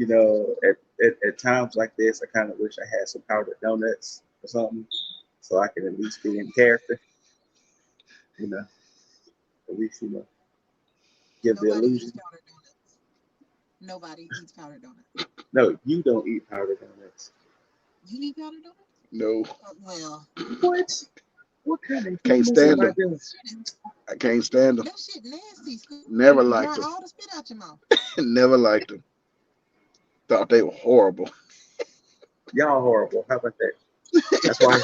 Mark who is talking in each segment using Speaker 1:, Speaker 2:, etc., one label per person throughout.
Speaker 1: You know, at times like this, I kind of wish I had some powdered donuts or something, so I can at least be in character. You know, at least give the
Speaker 2: Nobody eats
Speaker 1: illusion.
Speaker 2: powdered donuts. Nobody eats powdered donuts.
Speaker 1: No, you don't eat powdered donuts.
Speaker 2: You eat powdered donuts?
Speaker 3: No,
Speaker 2: Well,
Speaker 1: What? What kind of
Speaker 3: can't
Speaker 1: humans am
Speaker 3: stand
Speaker 1: I
Speaker 3: them.
Speaker 1: doing?
Speaker 3: I can't stand them.
Speaker 2: that shit nasty. Scoop.
Speaker 3: Never
Speaker 2: You
Speaker 3: liked
Speaker 2: dry
Speaker 3: them.
Speaker 2: all the spit out your mouth.
Speaker 3: Never liked them. Thought they were horrible.
Speaker 1: Y'all horrible. How about that? That's why.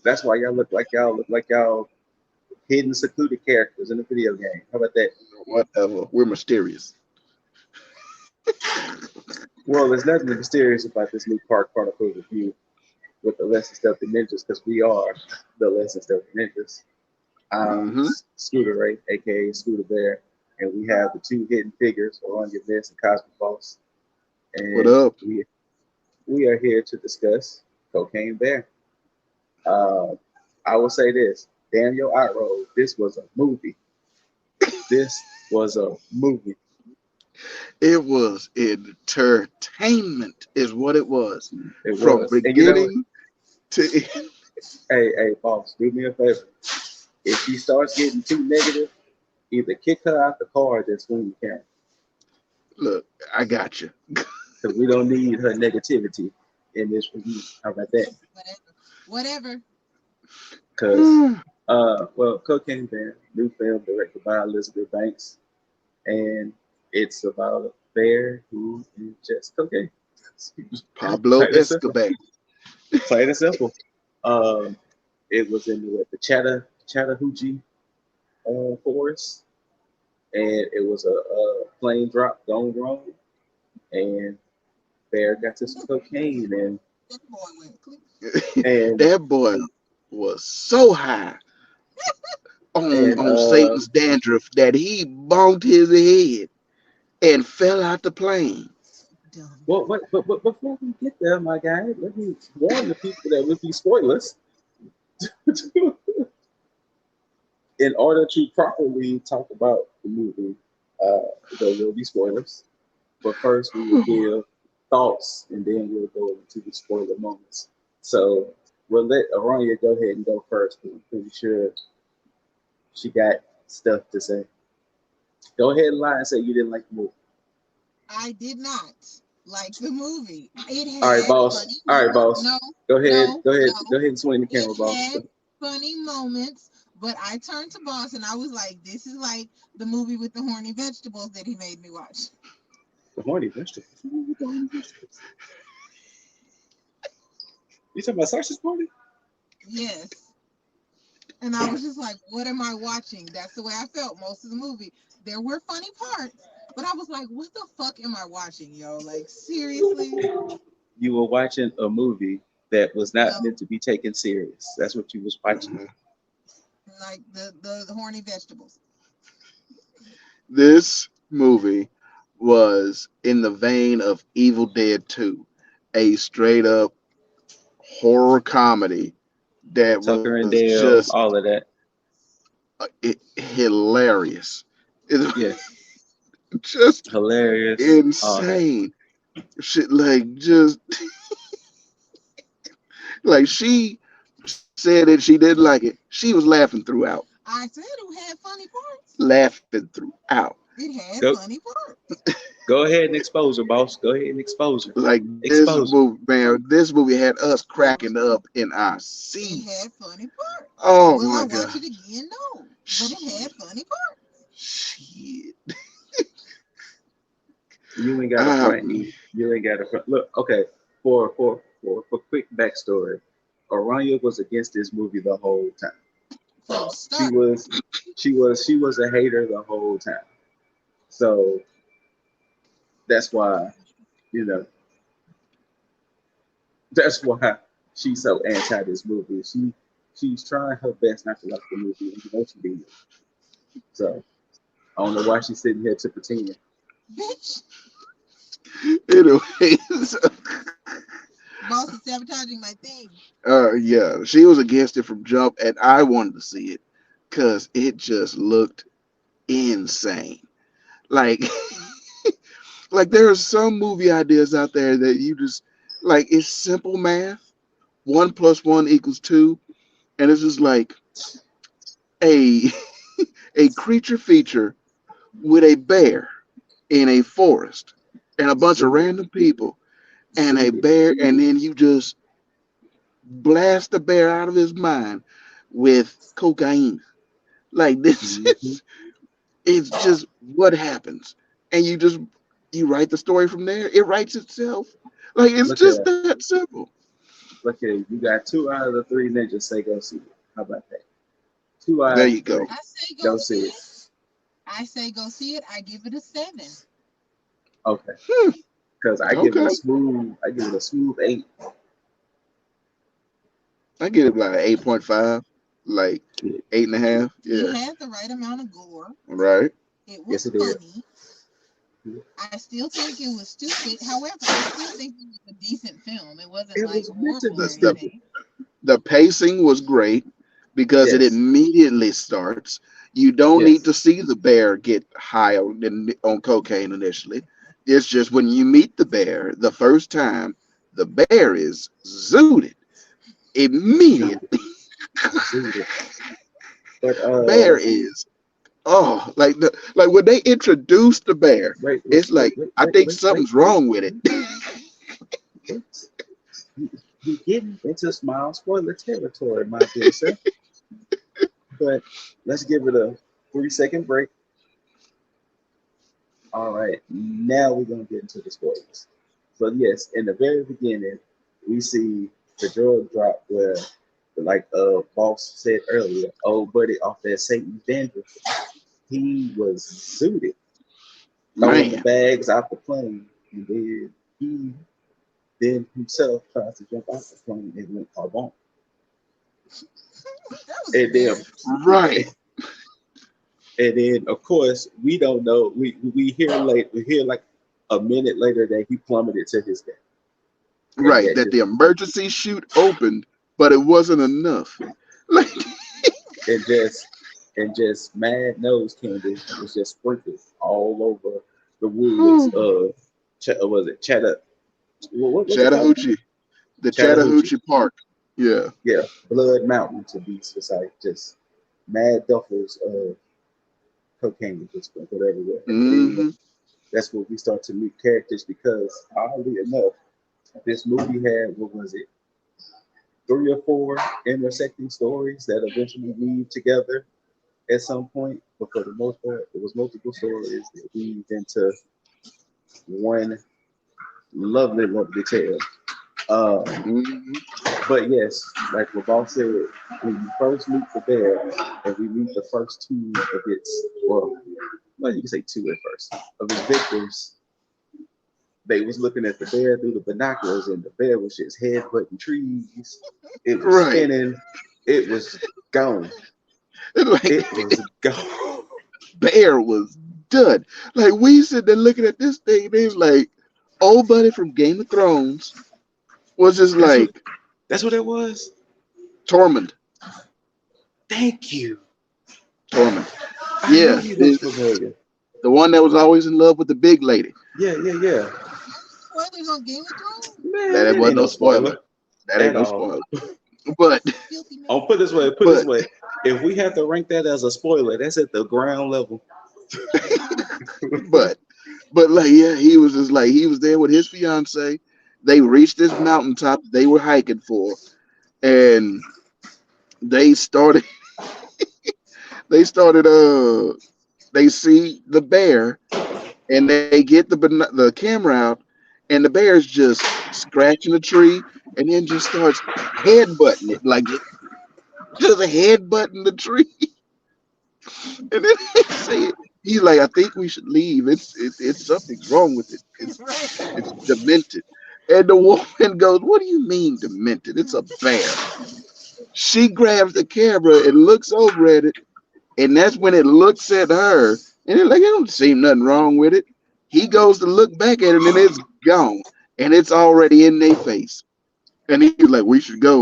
Speaker 1: That's why y'all look like y'all hidden, secluded characters in a video game. How about that?
Speaker 3: Whatever. We're mysterious.
Speaker 1: Well, there's nothing mysterious about this new Park Chronicles review with the Less Than Stealthy Ninjas because we are the Less Than Stealthy Ninjas.
Speaker 3: Hmm.
Speaker 1: Scooter Ray, aka Scooter Bear, and we have the two hidden figures, Orlando Miss and Cosmic Boss,
Speaker 3: What
Speaker 1: and
Speaker 3: up?
Speaker 1: we are here to discuss Cocaine Bear. Uh, I will say this: Daniel Outroll, this was a movie. This was a movie.
Speaker 3: It was entertainment, is what it was.
Speaker 1: It
Speaker 3: From
Speaker 1: was, and you know,
Speaker 3: beginning to end.
Speaker 1: hey, boss, do me a favor. If she starts getting too negative, either kick her out the car or then swing the camera.
Speaker 3: Look, I got you.
Speaker 1: Because we don't need her negativity in this review. How about that?
Speaker 2: Whatever. Whatever.
Speaker 1: Because, well, Cocaine Bear, new film directed by Elizabeth Banks, and it's about a bear who ingests cocaine.
Speaker 3: Pablo
Speaker 1: Plain and simple.
Speaker 3: Escobar.
Speaker 1: Plain and simple. Um, it was in the Chattahoochee forest, and it was a plane drop gone wrong, and bear got to some cocaine,
Speaker 2: That boy went click.
Speaker 1: and
Speaker 3: That boy was so high
Speaker 1: and
Speaker 3: on Satan's dandruff that he bonked his head and fell out the plane.
Speaker 2: Dumb.
Speaker 1: well, but before we get there, my guy, let me warn the people that with these spoilers. In order to properly talk about the movie, there will be spoilers. But first, we will give thoughts, and then we'll go into the spoiler moments. So we'll let Aranya go ahead and go first, because I'm pretty sure she got stuff to say. Go ahead and lie and say you didn't like the movie.
Speaker 2: I did not like the movie. It
Speaker 1: All right,
Speaker 2: had
Speaker 1: boss.
Speaker 2: funny
Speaker 1: All right,
Speaker 2: moments.
Speaker 1: boss.
Speaker 2: No,
Speaker 1: Go ahead.
Speaker 2: no,
Speaker 1: Go ahead. Go
Speaker 2: no.
Speaker 1: ahead and swing the
Speaker 2: It
Speaker 1: camera, boss.
Speaker 2: had funny moments, but I turned to Boss and I was like, this is like the movie with the horny vegetables that he made me watch.
Speaker 1: The horny vegetables. What are the horny vegetables? You talking about sausage party?
Speaker 2: Yes. And I was just like, what am I watching? That's the way I felt most of the movie. There were funny parts, but I was like, what the fuck am I watching, yo? Like, seriously?
Speaker 1: You were watching a movie that was not
Speaker 2: No,
Speaker 1: meant to be taken serious. That's what you was watching.
Speaker 3: Mhm.
Speaker 2: like the horny vegetables.
Speaker 3: This movie was in the vein of Evil Dead 2, a straight up horror comedy that
Speaker 1: Tucker
Speaker 3: was
Speaker 1: and
Speaker 3: just
Speaker 1: Dale, all of that.
Speaker 3: hilarious. It
Speaker 1: Yes,
Speaker 3: just
Speaker 1: hilarious, all that.
Speaker 3: insane. Shit, like, just like she said that she didn't like it. She was laughing throughout.
Speaker 2: I said it had funny parts.
Speaker 3: Laughing throughout.
Speaker 2: It had
Speaker 1: Go,
Speaker 2: funny parts.
Speaker 1: go ahead and expose her, boss. Go ahead and expose her.
Speaker 3: Like this
Speaker 1: Expose her.
Speaker 3: movie, man, this movie had us cracking up in our
Speaker 2: It
Speaker 3: seats.
Speaker 2: had funny parts.
Speaker 3: Oh
Speaker 2: Will I
Speaker 3: my
Speaker 2: watch
Speaker 3: god.
Speaker 2: it again? No. But it
Speaker 3: Shit.
Speaker 2: had funny parts.
Speaker 3: Shit.
Speaker 1: You ain't got to
Speaker 3: Ah,
Speaker 1: front me. You ain't got to front. Look, okay. For quick backstory, Aranya was against this movie the whole time.
Speaker 2: From
Speaker 1: She
Speaker 2: start.
Speaker 1: was, she was a hater the whole time. So that's why, you know, that's why she's so anti this movie. She's trying her best not to like the movie, and you know she did. So I don't know why she's sitting here to pretend.
Speaker 2: Bitch,
Speaker 3: anyways,
Speaker 2: boss is sabotaging my thing.
Speaker 3: yeah, she was against it from jump, and I wanted to see it because it just looked insane. Like, Like there are some movie ideas out there that you just like it's simple math. One plus one equals two. And it's just like a a creature feature with a bear in a forest and a bunch of
Speaker 1: Zooted,
Speaker 3: random people and a
Speaker 1: zooted.
Speaker 3: bear, and then you just blast the bear out of his mind with cocaine. Like this
Speaker 1: Mm-hmm.
Speaker 3: is it's just what happens. And you write the story from there. It writes itself. Like it's
Speaker 1: Look
Speaker 3: just
Speaker 1: at
Speaker 3: that simple.
Speaker 1: look at you got 2 out of the 3 ninjas say go see it. How about that? Two out
Speaker 3: There
Speaker 1: of
Speaker 3: you
Speaker 1: the
Speaker 3: go.
Speaker 1: three.
Speaker 2: I say go
Speaker 1: Go see
Speaker 2: see
Speaker 1: it.
Speaker 2: it. I say go see it. I give it a 7.
Speaker 1: Okay.
Speaker 3: Hmm,
Speaker 1: Because
Speaker 3: okay.
Speaker 1: I give it a smooth 8.
Speaker 3: I get it like 8.5, like
Speaker 1: Yeah.
Speaker 3: eight and a half.
Speaker 2: It
Speaker 3: Yeah.
Speaker 2: had the right amount of gore.
Speaker 3: Right.
Speaker 2: It
Speaker 1: Yes,
Speaker 2: was
Speaker 1: it is.
Speaker 2: funny. I still think it was stupid. However, I still think it was a decent film. It wasn't
Speaker 1: It
Speaker 2: like
Speaker 1: was meant to
Speaker 2: horrible
Speaker 1: be
Speaker 2: or
Speaker 3: The the
Speaker 1: stupid.
Speaker 2: anything.
Speaker 3: the pacing was great because it
Speaker 1: Yes.
Speaker 3: immediately starts. You don't need to
Speaker 1: Yes.
Speaker 3: see the bear get high on cocaine initially. It's just when you meet the bear the first time, the bear is zooted
Speaker 1: Zooted.
Speaker 3: immediately.
Speaker 1: Zooted. But
Speaker 3: Bear is like when they introduce the bear,
Speaker 1: wait, wait,
Speaker 3: it's
Speaker 1: wait,
Speaker 3: like
Speaker 1: wait,
Speaker 3: I
Speaker 1: wait,
Speaker 3: think
Speaker 1: wait, wait,
Speaker 3: something's
Speaker 1: wait,
Speaker 3: wrong with it.
Speaker 1: wait. We getting into smile spoiler territory, my dear sir. But let's give it a 3 second break. All right, now we're gonna get into the spoilers. So yes, in the very beginning, we see the drug drop where, like boss said earlier, old buddy off that Satan Denver, he was zooted, throwing the
Speaker 3: Man,
Speaker 1: bags out the plane, and then he then himself tries to jump out the plane and went carbon.
Speaker 2: That was
Speaker 1: And then
Speaker 2: embarrassing.
Speaker 3: right.
Speaker 1: and then of course we don't know. We hear like a minute later that he plummeted to his death, and
Speaker 3: Right,
Speaker 1: that
Speaker 3: that
Speaker 1: just
Speaker 3: the emergency chute opened, but it wasn't enough. Like,
Speaker 1: and just and just mad nose candy was just sprinkled all over the woods
Speaker 3: whew,
Speaker 1: of was it Chatter? What was it called again?
Speaker 3: Chattahoochee, the
Speaker 1: Chattahoochee.
Speaker 3: Chattahoochee Park. Yeah.
Speaker 1: Yeah, Blood Mountain to be precise. Just mad duffels of cocaine just sprinkled everywhere, and then
Speaker 3: Hmm.
Speaker 1: that's where we start to meet characters because oddly enough, this movie had what was it, 3 or 4 intersecting stories that eventually weave together at some point. But for the most part, it was multiple stories that weaved into one lovely, lovely tale. Um,
Speaker 3: Hmm.
Speaker 1: but yes, like what Boss said, when you first meet the bear, and we meet the first two of its, well, you can say two at first, of its victims, they was looking at the bear through the binoculars, and the bear was just headbutting trees. It was
Speaker 3: Right.
Speaker 1: spinning. It was gone.
Speaker 3: Like
Speaker 1: It was gone.
Speaker 3: Bear was done. Like we sitting there looking at this thing, they was like, old buddy from Game of Thrones was just
Speaker 1: That's what.
Speaker 3: like
Speaker 1: That's what it was.
Speaker 3: Tormund.
Speaker 1: Thank you.
Speaker 3: Tormund.
Speaker 1: I knew
Speaker 3: Yeah.
Speaker 1: he looked familiar.
Speaker 3: The one that was always in love with the big lady.
Speaker 1: Yeah, yeah, yeah.
Speaker 2: Spoilers on Game of Thrones?
Speaker 1: Man,
Speaker 3: That it
Speaker 1: that
Speaker 3: wasn't
Speaker 1: ain't
Speaker 3: no
Speaker 1: no
Speaker 3: spoiler.
Speaker 1: spoiler
Speaker 3: That ain't
Speaker 1: at
Speaker 3: no
Speaker 1: all.
Speaker 3: spoiler. But
Speaker 2: Filthy man.
Speaker 1: I'll put this way. Put this
Speaker 3: but
Speaker 1: way. If we have to rank that as a spoiler, that's at the ground level.
Speaker 3: but but like yeah, he was just like he was there with his fiance. They reached this mountaintop they were hiking for, and they started they started they see the bear and they get the camera out and the bear's just scratching a tree and then just starts headbutting it like just headbutting the tree. And then they say he's like, I think we should leave. It's something's wrong with it.
Speaker 2: Right.
Speaker 3: It's demented. And the woman goes, what do you mean demented? It's a bear. She grabs the camera and looks over at it, and that's when it looks at her, and it's like, it don't seem nothing wrong with it. He goes to look back at it, and it's gone, and it's already in their face. And he's like, we should go.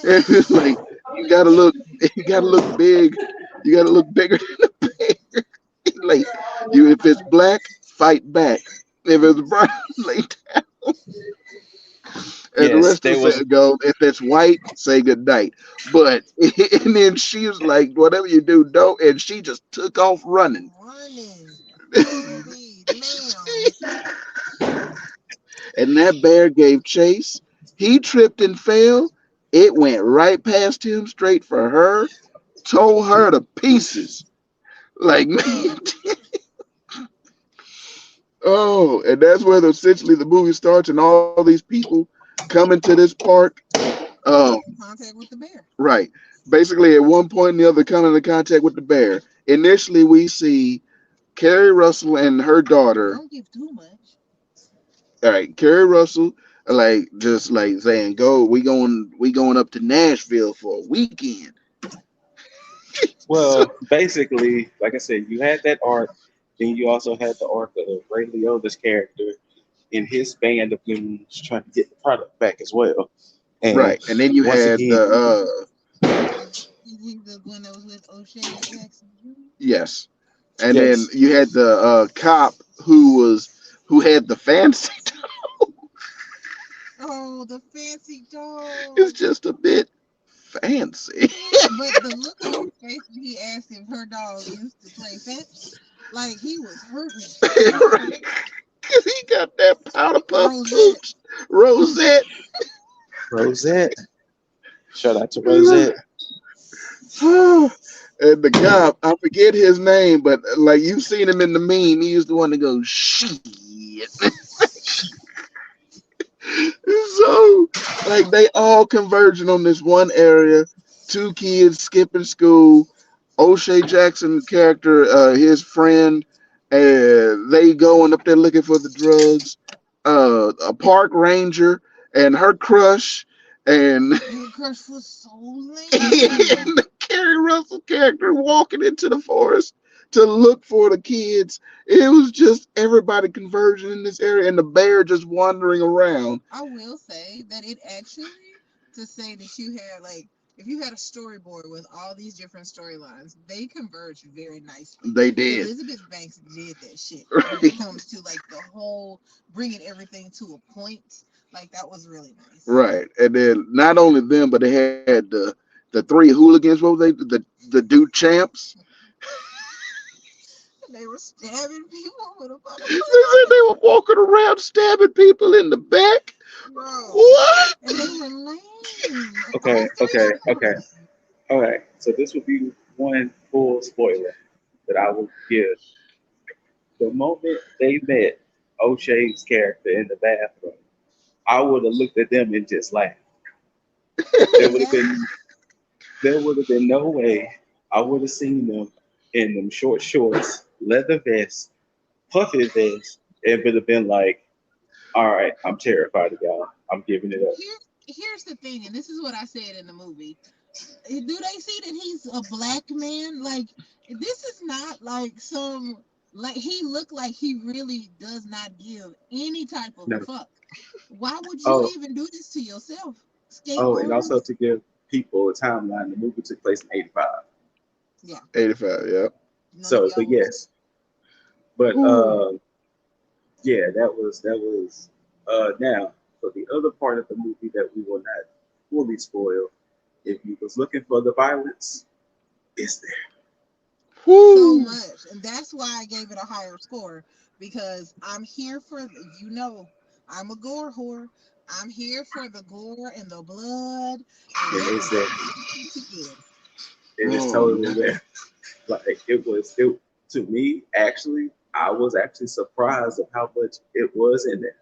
Speaker 3: And it's like, you gotta look, you gotta look big, you gotta look bigger than the bear. Like, you if it's black, fight back. If it's brown, lay down. And the
Speaker 1: Yes,
Speaker 3: rest of
Speaker 1: there
Speaker 3: the
Speaker 1: was.
Speaker 3: set go, if it's white, say good night. But and then she was like, whatever you do, don't. And she just took off running.
Speaker 2: Running full speed, ma'am.
Speaker 3: And that bear gave chase. He tripped and fell. It went right past him, straight for her, tore her to pieces. Like, man, oh, and that's where essentially the movie starts, and all these people come into this park. Um,
Speaker 2: Come in contact with the bear.
Speaker 3: right. Basically, at one point or the other, come into contact with the bear. Initially, we see Carrie Russell and her daughter.
Speaker 2: Don't give too much.
Speaker 3: All right, Carrie Russell, like just like saying, "Go, we going up to Nashville for a weekend." So,
Speaker 1: Well, basically, like I said, you had that arc. Then you also had the arc of Ray Liotta's character in his band of goons trying to get the product back as well. And
Speaker 3: right, and then you
Speaker 1: once
Speaker 3: had
Speaker 1: again,
Speaker 2: Is he the one that was with O'Shea Jackson Jr.?
Speaker 3: yes, and then
Speaker 1: yes,
Speaker 3: you had the cop who had the fancy.
Speaker 2: Oh, the fancy
Speaker 3: It's
Speaker 2: dog.
Speaker 3: just a bit fancy.
Speaker 2: But the look on his face when he asked if her dog used to play fetch, like he was hurting so
Speaker 3: Right.
Speaker 2: bad.
Speaker 3: He got that powder puff
Speaker 2: Rosette.
Speaker 3: pooch, Rosette.
Speaker 1: Rosette. Shout out to Rosette.
Speaker 3: And the cop, I forget his name, but like you've seen him in the meme, he was the one that goes shit. So like they all converging on this one area. Two kids skipping school. O'Shea Jackson character, his friend, they going up there looking for the drugs. A park ranger and her crush, and
Speaker 2: Her crush was so lame.
Speaker 3: the Carrie Russell character walking into the forest to look for the kids. It was just everybody converging in this area, and the bear just wandering around.
Speaker 2: I will say that it actually, to say that you had like, if you had a storyboard with all these different storylines, they converged very nicely.
Speaker 3: They did.
Speaker 2: Elizabeth Banks did that shit when it
Speaker 3: Right.
Speaker 2: comes to like the whole bringing everything to a point. Like that was really nice.
Speaker 3: Right. And then not only them, but they had the three hooligans. What were they? The dude champs.
Speaker 2: They were stabbing people with a butter
Speaker 3: They said
Speaker 2: knife,
Speaker 3: they were walking around stabbing people in the back.
Speaker 2: bro.
Speaker 3: What?
Speaker 2: And they were lame. And all
Speaker 1: Okay,
Speaker 2: three
Speaker 1: okay,
Speaker 2: of them
Speaker 1: okay.
Speaker 2: were lame.
Speaker 1: All right. So this would be one full spoiler that I will give. The moment they met O'Shea's character in the bathroom, I would have looked at them and just laughed. There would have
Speaker 2: Exactly.
Speaker 1: been there would have been no way I would have seen them in them short shorts, leather vests, puffy vests, and would have been like, all right, I'm terrified of y'all. I'm giving it up.
Speaker 2: Here, here's the thing, and this is what I said in the movie. Do they see that he's a black man? Like this is not like some like he looked like he really does not give any type of a
Speaker 1: No.
Speaker 2: fuck. Why would you
Speaker 1: Oh,
Speaker 2: even do this to yourself?
Speaker 1: oh, and also
Speaker 2: Skateboarders?
Speaker 1: to give people a timeline, the movie took place in '85.
Speaker 2: Yeah,
Speaker 3: 85. Yep.
Speaker 2: none of
Speaker 1: So, but
Speaker 2: y'all was.
Speaker 1: yes, but
Speaker 3: Whew.
Speaker 1: yeah, that was now for the other part of the movie that we will not fully spoil. If you was looking for the violence, it's there.
Speaker 2: So
Speaker 3: Whew.
Speaker 2: much, and that's why I gave it a higher score because I'm here for I'm a gore whore. I'm here for the gore and the blood, and
Speaker 1: And
Speaker 2: they
Speaker 1: it's
Speaker 2: was
Speaker 1: there.
Speaker 2: happy to get him.
Speaker 1: It is
Speaker 3: Oh
Speaker 1: totally
Speaker 3: man.
Speaker 1: there. Like it to me actually. I was actually surprised of how much it was in there.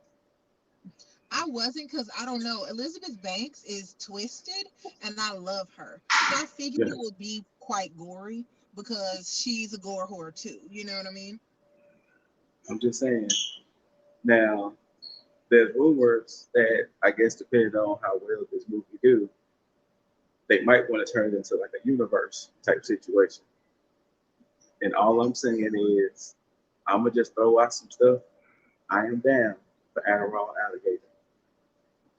Speaker 2: I wasn't because I don't know. Elizabeth Banks is twisted, and I love her, so I figured
Speaker 1: Yeah,
Speaker 2: it would be quite gory because she's a gore whore too. You know what I mean?
Speaker 1: I'm just saying. Now, there's rumors that I guess depending on how well this movie do, they might want to turn it into like a universe type situation. And all I'm saying is, I'm gonna just throw out some stuff. I am down for Adderall alligator,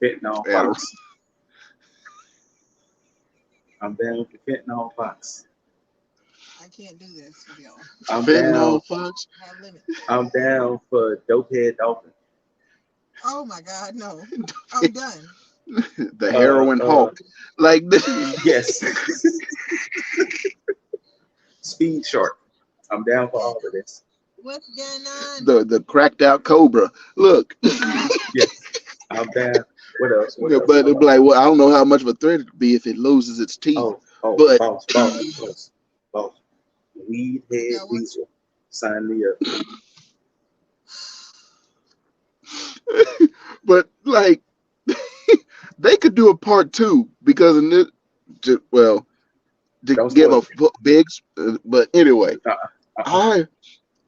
Speaker 1: fentanyl
Speaker 3: Yeah.
Speaker 1: fox. I'm down for fentanyl fox.
Speaker 2: I can't do this with y'all.
Speaker 1: I'm
Speaker 3: Spitting
Speaker 1: down.
Speaker 3: on Fox.
Speaker 2: I have limits.
Speaker 1: I'm down for Dopehead Dolphin.
Speaker 2: Oh my God, no. I'm done.
Speaker 3: The
Speaker 1: Uh,
Speaker 3: heroin
Speaker 1: uh,
Speaker 3: hawk. Like
Speaker 1: yes. Speed Shark. I'm down for
Speaker 2: Yeah.
Speaker 1: all of this.
Speaker 2: What's going on?
Speaker 3: the cracked out cobra. Look.
Speaker 1: Yes. I'm down. What else? What
Speaker 3: Yeah,
Speaker 1: else?
Speaker 3: but it'd be like, well, I don't know how much of a threat it could be if it loses its teeth.
Speaker 1: Oh,
Speaker 3: But
Speaker 1: boss. Weed head
Speaker 2: Yeah, what's
Speaker 1: weasel. Sign me up.
Speaker 3: but like they could do a part two because in this, well, to
Speaker 1: Don't
Speaker 3: give
Speaker 1: spoil
Speaker 3: a
Speaker 1: it.
Speaker 3: big, but anyway,
Speaker 1: Uh-uh. Uh-uh.
Speaker 3: I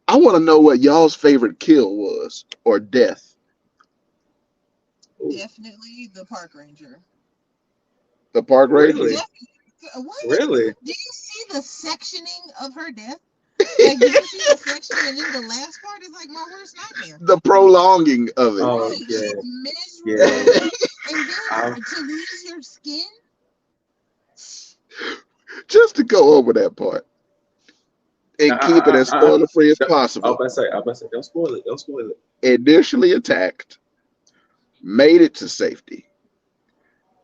Speaker 3: I want to know what y'all's favorite kill was or death.
Speaker 1: Ooh,
Speaker 2: definitely the park ranger?
Speaker 3: The park ranger.
Speaker 1: really?
Speaker 2: Definitely. What?
Speaker 1: Really?
Speaker 2: Do you see the sectioning of her death? Like, do you see the sectioning? And then the last part is like my worst nightmare.
Speaker 3: The prolonging of it.
Speaker 1: Oh,
Speaker 2: Right.
Speaker 1: yeah.
Speaker 2: She's
Speaker 1: Yeah.
Speaker 2: miserable. And
Speaker 1: I'm,
Speaker 2: then to lose your skin?
Speaker 3: Just to go over that part
Speaker 1: uh,
Speaker 3: and
Speaker 1: uh,
Speaker 3: keep it
Speaker 1: uh,
Speaker 3: as
Speaker 1: uh, uh.
Speaker 3: spoiler free as
Speaker 1: I was
Speaker 3: possible.
Speaker 1: about to say, don't spoil it. Don't spoil it.
Speaker 3: Initially attacked, made it to safety,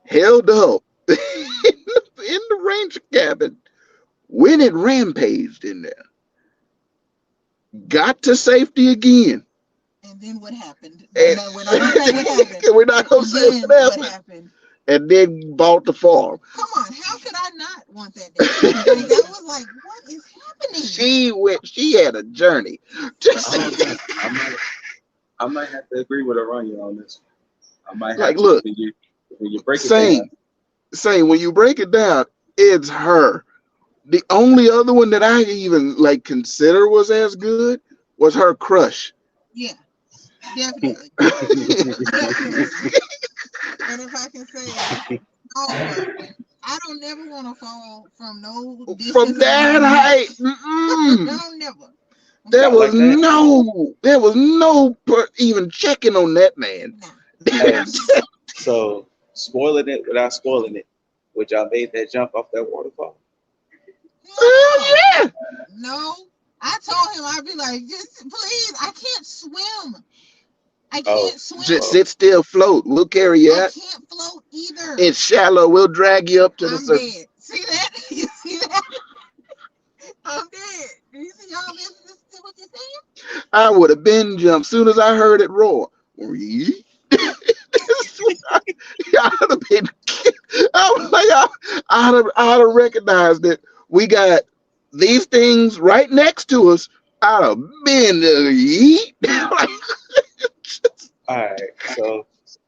Speaker 3: held up in the ranger cabin when it rampaged in there, got to safety again.
Speaker 2: And then what happened? No,
Speaker 3: And
Speaker 2: no, we're not gonna say what happened.
Speaker 3: we're not gonna
Speaker 2: And
Speaker 3: say
Speaker 2: then
Speaker 3: what
Speaker 2: what
Speaker 3: happened.
Speaker 2: happened?
Speaker 3: And then bought the farm.
Speaker 2: Come on, how could I not want that death? Like that was like, what is happening?
Speaker 3: She had a journey.
Speaker 1: I
Speaker 3: Just
Speaker 1: don't know. I might have to agree with Aranya on this. I might
Speaker 3: like
Speaker 1: have to
Speaker 3: look,
Speaker 1: when you break it down.
Speaker 3: same, same. When you break it down, it's her. The only other one that I even like consider was as good was her crush.
Speaker 2: Yeah, definitely, definitely. And if I can say, no, I don't never want to fall from no
Speaker 3: From
Speaker 2: distance of
Speaker 3: that
Speaker 2: no.
Speaker 3: height,
Speaker 2: No, never.
Speaker 3: there
Speaker 1: Not
Speaker 2: Mm-mm.
Speaker 3: was
Speaker 1: like that.
Speaker 3: even checking on that man.
Speaker 2: Nah.
Speaker 1: Hey, so spoiling it without spoiling it. Would y'all made that jump off that waterfall?
Speaker 2: Hell no.
Speaker 3: Yeah.
Speaker 2: No. I told him I'd be like, just please, I can't swim. I
Speaker 1: Oh,
Speaker 2: can't
Speaker 3: Just
Speaker 2: swim.
Speaker 1: oh,
Speaker 3: sit still, float. We'll carry you
Speaker 2: I
Speaker 3: out.
Speaker 2: can't float either.
Speaker 3: It's shallow. We'll drag you up to the
Speaker 2: I'm
Speaker 3: surface.
Speaker 2: dead. See that? You see that? I'm dead. Do you see y'all listen to what you're saying?
Speaker 3: I would have been jumped soon as I heard it roar. Yeet. I'd have been. I was like, I'd have recognized that we got these things right next to us. I'd have been yeet. Like,
Speaker 1: all right. So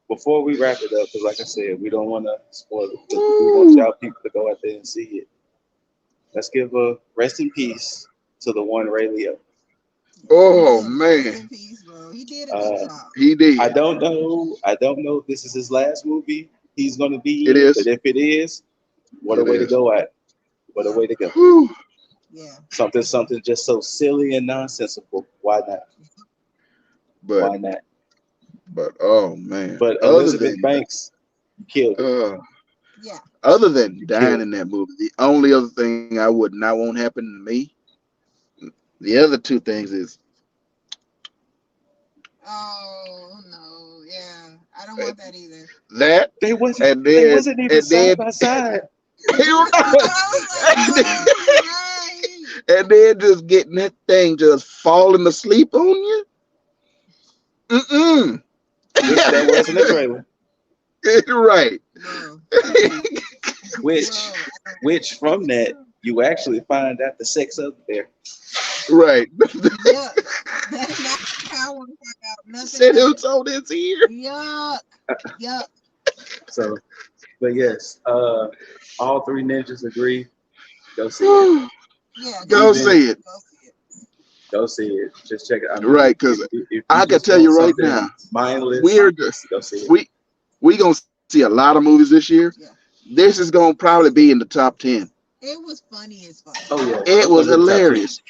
Speaker 1: before we wrap it up, because like I said, we don't want to spoil it because we want
Speaker 3: woo.
Speaker 1: y'all people to go out there and see it. Let's give a rest in peace to the one Ray Leo.
Speaker 3: Oh
Speaker 2: Yeah, rest
Speaker 3: man,
Speaker 2: in peace, bro. He did a good
Speaker 1: Uh,
Speaker 2: job.
Speaker 3: he
Speaker 1: I
Speaker 3: did.
Speaker 1: don't know. I don't know if this is his last movie he's going to
Speaker 3: It
Speaker 1: be in, but
Speaker 3: is.
Speaker 1: if it is, what a
Speaker 3: It
Speaker 1: way to
Speaker 3: is.
Speaker 1: go at. What a
Speaker 2: Yeah,
Speaker 1: way to go.
Speaker 3: Whew.
Speaker 2: yeah.
Speaker 1: Something just so silly and nonsensical. Why not?
Speaker 3: But
Speaker 1: Why not?
Speaker 3: oh man.
Speaker 1: But Elizabeth Banks, you killed it.
Speaker 3: Uh,
Speaker 2: Yeah.
Speaker 3: other than
Speaker 1: You
Speaker 3: dying
Speaker 1: killed
Speaker 3: in
Speaker 1: it.
Speaker 3: that movie, the only other thing I would not want happen to me. The other two things is
Speaker 2: Oh no, yeah. I don't want that either.
Speaker 3: that,
Speaker 1: They wasn't.
Speaker 3: and
Speaker 1: They
Speaker 3: then
Speaker 1: wasn't even
Speaker 3: and
Speaker 1: side
Speaker 3: then
Speaker 1: by side.
Speaker 2: I was like, oh, you're right.
Speaker 3: and then just getting that thing just falling asleep on you. Mm-mm.
Speaker 1: Which that was in the trailer.
Speaker 3: Right.
Speaker 2: Bro,
Speaker 1: Which,
Speaker 2: bro. I
Speaker 1: which from that you actually find out the sex of there.
Speaker 3: Right.
Speaker 2: Yuck. That's not how I want to find out. Nothing
Speaker 3: Said
Speaker 2: better.
Speaker 3: it's on his ear.
Speaker 2: Yuck. Yuck.
Speaker 1: So, but
Speaker 2: Yuck.
Speaker 1: yes, all three ninjas agree. Go see it.
Speaker 2: Yeah, go
Speaker 3: Go
Speaker 2: see
Speaker 1: Even
Speaker 3: say
Speaker 2: it.
Speaker 3: it.
Speaker 2: Go see it.
Speaker 1: go see it. Just check it. I mean,
Speaker 3: Right, because
Speaker 1: if you
Speaker 3: I can
Speaker 1: just
Speaker 3: tell
Speaker 1: want
Speaker 3: you right
Speaker 1: something
Speaker 3: now,
Speaker 1: mindless,
Speaker 3: we're
Speaker 1: go see it.
Speaker 3: we gonna see a lot of movies this year.
Speaker 2: Yeah.
Speaker 3: This is gonna probably be in the top 10.
Speaker 2: It was funny as fuck.
Speaker 1: Oh yeah,
Speaker 3: It
Speaker 1: it's
Speaker 3: was
Speaker 1: gonna be the top 10.
Speaker 3: hilarious.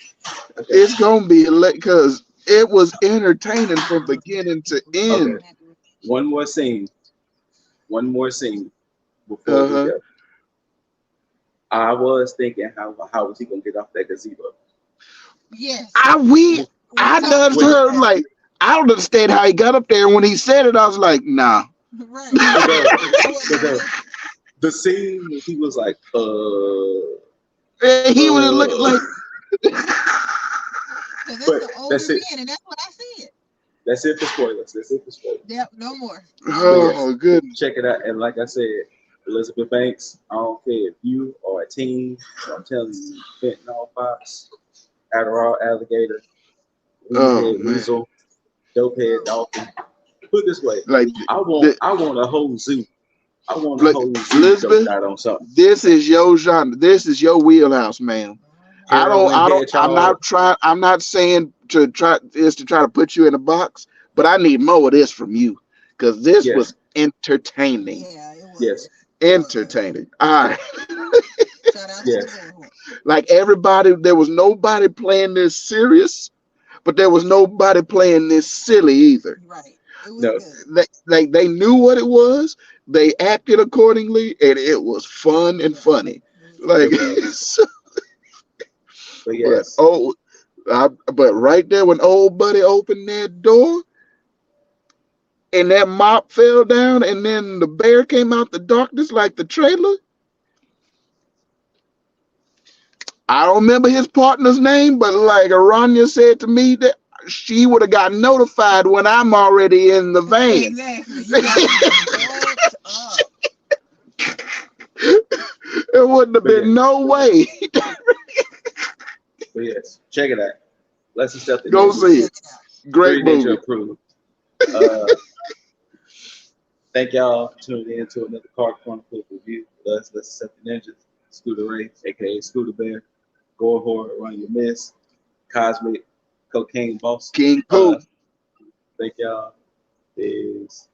Speaker 1: Okay,
Speaker 3: It's gonna be because it was entertaining from beginning to
Speaker 1: okay.
Speaker 3: end.
Speaker 1: One more scene. One more scene before we
Speaker 3: Uh-huh.
Speaker 1: go. I was thinking how was he gonna get off that gazebo?
Speaker 2: Yes,
Speaker 3: I we
Speaker 2: we
Speaker 3: I
Speaker 2: talked
Speaker 3: done
Speaker 1: With
Speaker 2: about
Speaker 3: heard
Speaker 2: that.
Speaker 3: like I don't understand how he got up there. When he said it, I was like, nah.
Speaker 2: Right.
Speaker 1: but though,
Speaker 2: I wasn't
Speaker 1: but
Speaker 2: on
Speaker 1: though
Speaker 2: it.
Speaker 1: the scene when he was like,
Speaker 3: And he was looking like,
Speaker 2: Because it's
Speaker 1: but
Speaker 2: the older
Speaker 1: that's it.
Speaker 2: men, and that's what I see it.
Speaker 1: That's it for spoilers. That's it for spoilers.
Speaker 2: Yep, no more. No
Speaker 1: But
Speaker 2: more.
Speaker 1: yes,
Speaker 3: oh goodness.
Speaker 1: check it out. And like I said, Elizabeth Banks, I don't care if you are a teen, but I'm telling you, fentanyl fox, Adderall alligator, weed
Speaker 3: Oh
Speaker 1: head
Speaker 3: man.
Speaker 1: weasel, dope head
Speaker 2: Bro.
Speaker 1: dolphin. Put it this way,
Speaker 3: Like the
Speaker 1: I want a whole zoo. I want a
Speaker 3: like
Speaker 1: whole zoo doped
Speaker 3: Elizabeth,
Speaker 1: out on something.
Speaker 3: this is your genre. This is your wheelhouse, man.
Speaker 1: Heroin,
Speaker 3: I'm
Speaker 1: hedgehog.
Speaker 3: not trying. I'm not saying to try to put you in a box, but I need more of this from you because this
Speaker 1: Yes,
Speaker 3: was entertaining.
Speaker 2: Yeah, it was.
Speaker 1: yes,
Speaker 2: It was.
Speaker 3: Entertaining. All right.
Speaker 2: Shout out to the
Speaker 1: yes,
Speaker 2: boy.
Speaker 3: Like everybody, there was nobody playing this serious, but there was nobody playing this silly either.
Speaker 2: Right. It was
Speaker 1: no,
Speaker 2: good.
Speaker 3: They knew what it was. They acted accordingly, and it was fun and
Speaker 2: Yeah,
Speaker 3: funny.
Speaker 2: it was
Speaker 3: Like,
Speaker 1: it
Speaker 2: good.
Speaker 1: was. But
Speaker 3: but
Speaker 1: yes,
Speaker 3: oh, but right there when old buddy opened that door and that mop fell down, and then the bear came out the darkness like the trailer. I don't remember his partner's name, but like Aranya said to me that she would have got notified when I'm already in the van.
Speaker 2: Exactly. You got to be booked up.
Speaker 3: There wouldn't have
Speaker 1: but yeah,
Speaker 3: been no way.
Speaker 1: but yes, check it out. Lesson Stealthy
Speaker 3: Go see
Speaker 1: Ninjas,
Speaker 2: Check
Speaker 3: it.
Speaker 2: it out.
Speaker 3: Great
Speaker 1: Three Ninja
Speaker 3: movie.
Speaker 1: approved. Uh, thank y'all for tuning in to another Card Chronicles review. With us, Lesson Stealthy Ninjas, Scooter Ray, aka Scooter Bear, Gore Horror, Run Your Miss, Cosmic, Cocaine Boss.
Speaker 3: King Pooh.
Speaker 1: Uh, thank y'all. Peace.